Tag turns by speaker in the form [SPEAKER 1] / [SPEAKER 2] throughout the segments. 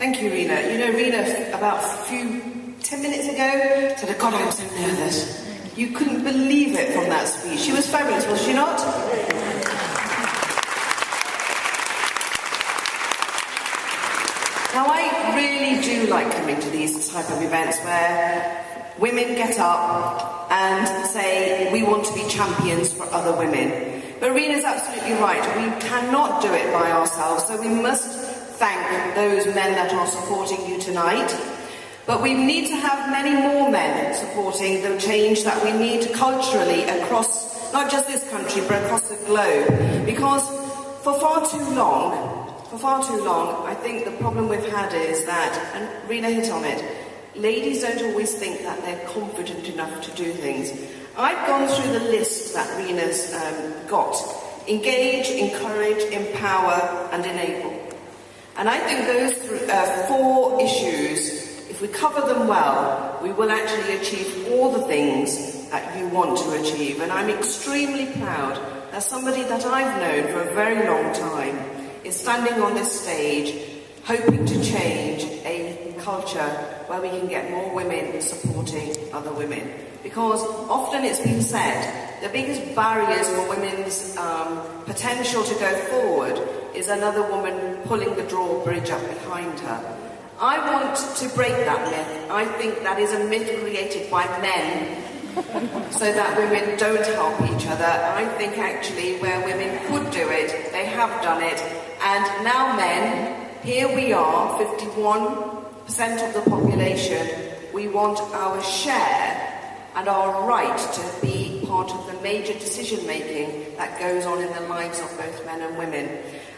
[SPEAKER 1] Thank you, Rena. You know, Rena, about 10 minutes ago, said, God, I'm so nervous. You couldn't believe it from that speech. She was fabulous, was she not? Now, I really do like coming to these type of events where women get up and say, we want to be champions for other women. But Rena's absolutely right. We cannot do it by ourselves, so we must thank those men that are supporting you tonight. But we need to have many more men supporting the change that we need culturally across, not just this country, but across the globe. Because for far too long, I think the problem we've had is that, and Rena hit on it, ladies don't always think that they're confident enough to do things. I've gone through the list that Rena's got. Engage, encourage, empower, and enable. And I think those 4 issues, if we cover them well, we will actually achieve all the things that you want to achieve. And I'm extremely proud that somebody that I've known for a very long time is standing on this stage hoping to change a culture where we can get more women supporting other women. Because often it's been said, the biggest barriers for women's potential to go forward is another woman pulling the drawbridge up behind her. I want to break that myth. I think that is a myth created by men so that women don't help each other. I think actually where women could do it, they have done it. And now men, here we are, 51% of the population, we want our share and our right to be part of the major decision-making that goes on in the lives of both men and women.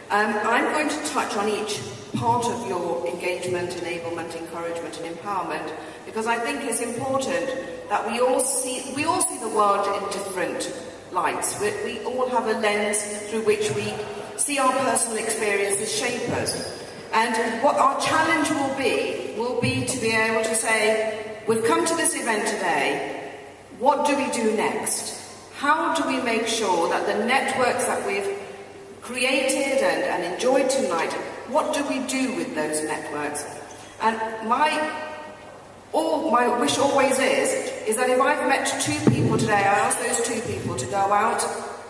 [SPEAKER 1] I'm going to touch on each part of your engagement, enablement, encouragement and empowerment, because I think it's important that we all see the world in different lights. We all have a lens through which we see our personal experiences shape us. And what our challenge will be to be able to say, we've come to this event today, what do we do next? How do we make sure that the networks that we've created and enjoyed tonight, what do we do with those networks? And my wish always is that if I've met 2 people today, I ask those 2 people to go out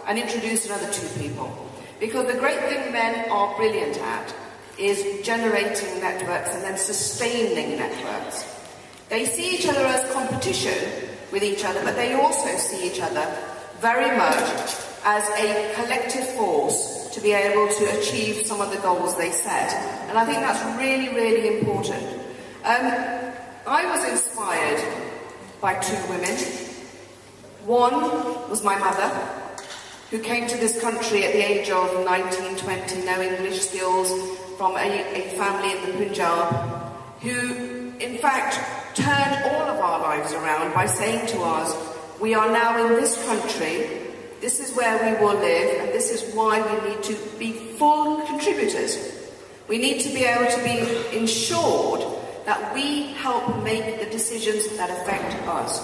[SPEAKER 1] and introduce another 2 people. Because the great thing men are brilliant at is generating networks and then sustaining networks. They see each other as competition with each other, but they also see each other very much as a collective force to be able to achieve some of the goals they set. And I think that's really, really important. I was inspired by 2 women. One was my mother, who came to this country at the age of 19, 20, no English skills, from a family in the Punjab, who in fact turned all of our lives around by saying to us, we are now in this country, this is where we will live, and this is why we need to be full contributors. We need to be able to be ensured that we help make the decisions that affect us.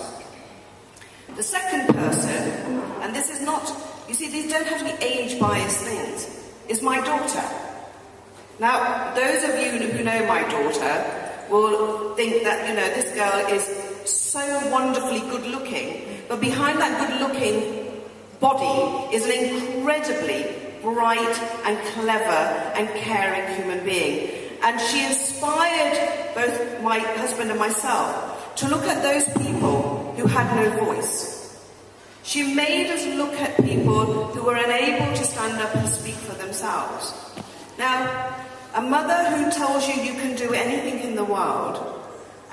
[SPEAKER 1] The second person, and this is not, you see, these don't have to be age-biased things, is my daughter. Now, those of you who know my daughter will think that, you know, this girl is so wonderfully good-looking, but behind that good-looking body is an incredibly bright and clever and caring human being. And she inspired both my husband and myself to look at those people who had no voice. She made us look at people who were unable to stand up and speak for themselves. Now, a mother who tells you you can do anything in the world,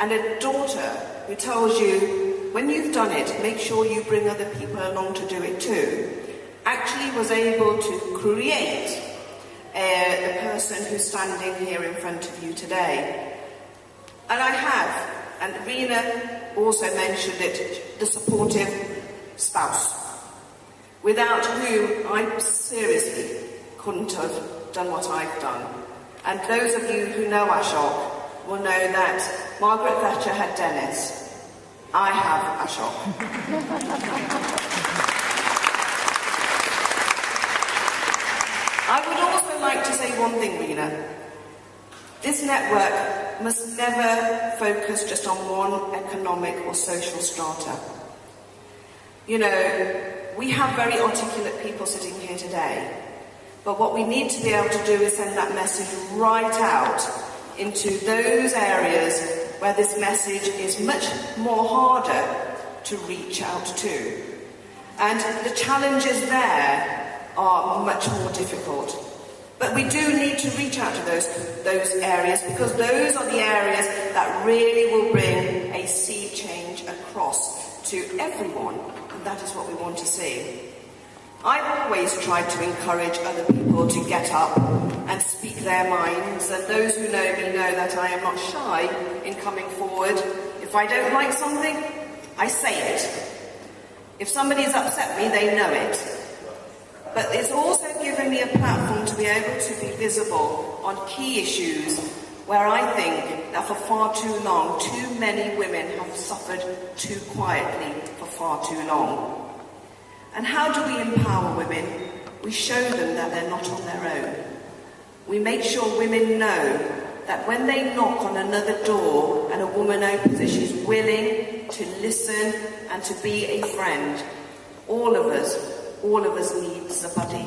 [SPEAKER 1] and a daughter who tells you, when you've done it, make sure you bring other people along to do it too, actually was able to create the person who's standing here in front of you today. And I have, and Rena also mentioned it, the supportive spouse, without whom I seriously couldn't have done what I've done. And those of you who know Ashok will know that Margaret Thatcher had Dennis. I have Ashok. I would also like to say one thing, Rena. This network must never focus just on one economic or social strata. You know, we have very articulate people sitting here today, but what we need to be able to do is send that message right out into those areas where this message is much more harder to reach out to. And the challenges there are much more difficult. But we do need to reach out to those areas, because those are the areas that really will bring a sea change across to everyone, and that is what we want to see. I've always tried to encourage other people to get up and speak their minds, and those who know me know that I am not shy in coming forward. If I don't like something, I say it. If somebody's upset me, they know it. But it's also given me a platform to be able to be visible on key issues where I think that for far too long, too many women have suffered too quietly for far too long. And how do we empower women? We show them that they're not on their own. We make sure women know that when they knock on another door and a woman opens it, she's willing to listen and to be a friend. All of us need somebody.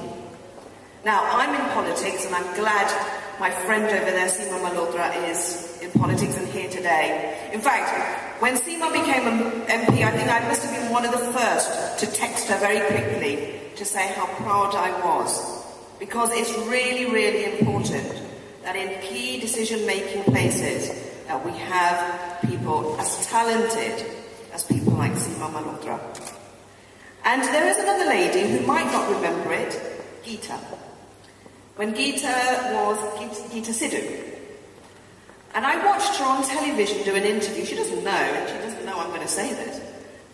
[SPEAKER 1] Now, I'm in politics, and I'm glad my friend over there, Seema Malhotra, is in politics and here today. In fact, when Seema became an MP, I think I must have been one of the first to text her very quickly to say how proud I was. Because it's really, really important that in key decision-making places that we have people as talented as people like Seema Malhotra. And there is another lady who might not remember it, Geeta. When Geeta was Geeta Sidhu. And I watched her on television do an interview. She doesn't know, and she doesn't know I'm going to say this.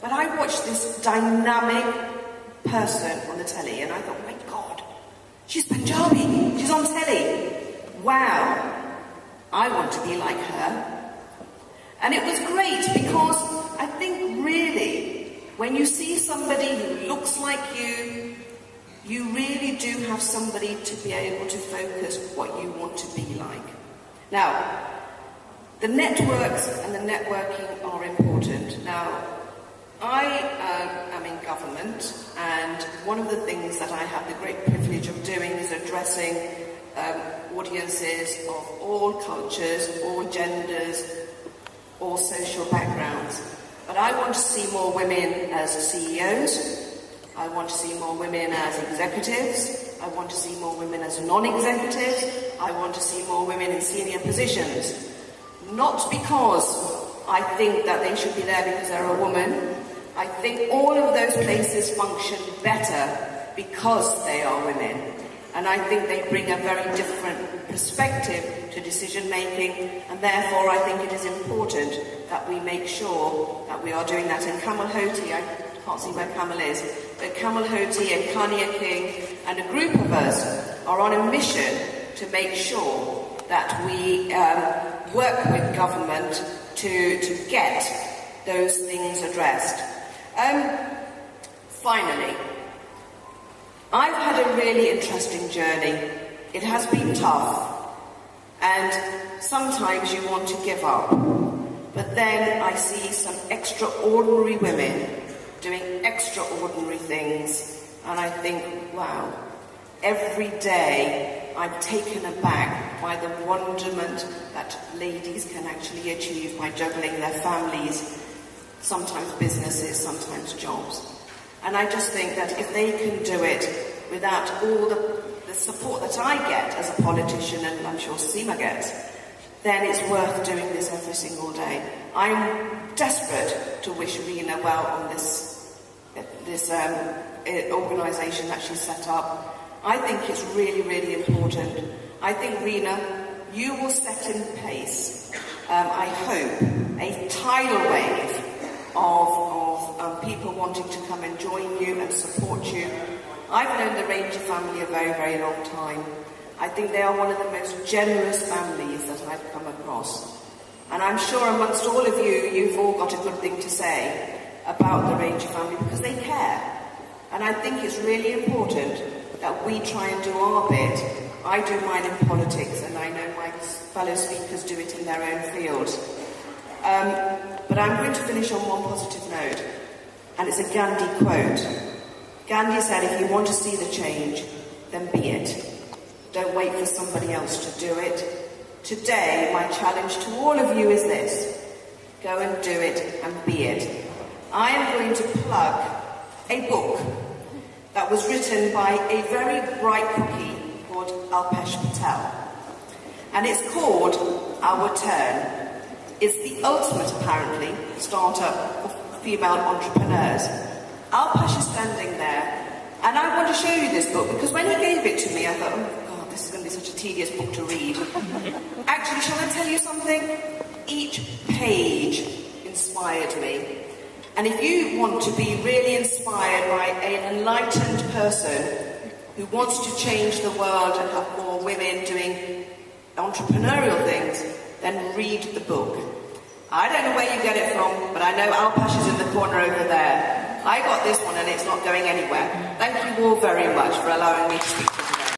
[SPEAKER 1] But I watched this dynamic person on the telly, and I thought, my God, she's Punjabi, she's on telly. Wow, I want to be like her. And it was great because I think really, when you see somebody who looks like you really do have somebody to be able to focus what you want to be like. Now, the networks and the networking are important. Now, I am in government, and one of the things that I have the great privilege of doing is addressing audiences of all cultures, all genders, all social backgrounds. But I want to see more women as CEOs. I want to see more women as executives. I want to see more women as non-executives. I want to see more women in senior positions. Not because I think that they should be there because they're a woman. I think all of those places function better because they are women. And I think they bring a very different perspective to decision making, and therefore I think it is important that we make sure that we are doing that. And Kamal Hoti, I can't see where Kamal is, but Kamal Hoti and Kania King and a group of us are on a mission to make sure that we work with government to get those things addressed. Finally, I've had a really interesting journey. It has been tough, and sometimes you want to give up. But then I see some extraordinary women doing extraordinary things, and I think, wow, every day I'm taken aback by the wonderment that ladies can actually achieve by juggling their families, sometimes businesses, sometimes jobs. And I just think that if they can do it without all the support that I get as a politician, and I'm sure Seema gets, then it's worth doing this every single day. I'm desperate to wish Rena well on this organisation that she's set up. I think it's really, really important. I think, Rena, you will set in place, I hope, a tidal wave of people wanting to come and join you and support you. I've known the Ranger family a very, very long time. I think they are one of the most generous families that I've come across. And I'm sure amongst all of you, you've all got a good thing to say about the Ranger family because they care. And I think it's really important that we try and do our bit. I do mine in politics, and I know my fellow speakers do it in their own field. But I'm going to finish on one positive note, and it's a Gandhi quote. Gandhi said, if you want to see the change, then be it. Don't wait for somebody else to do it. Today, my challenge to all of you is this. Go and do it and be it. I am going to plug a book that was written by a very bright cookie called Alpesh Patel. And it's called Our Turn. It's the ultimate, apparently, startup for female entrepreneurs. Alpesh is standing there, and I want to show you this book, because when he gave it to me, I thought, oh God, this is going to be such a tedious book to read. Actually, shall I tell you something? Each page inspired me. And if you want to be really inspired by an enlightened person who wants to change the world and have more women doing entrepreneurial things, then read the book. I don't know where you get it from, but I know Alpesh is in the corner over there. I got this one and it's not going anywhere. Thank you all very much for allowing me to speak to you.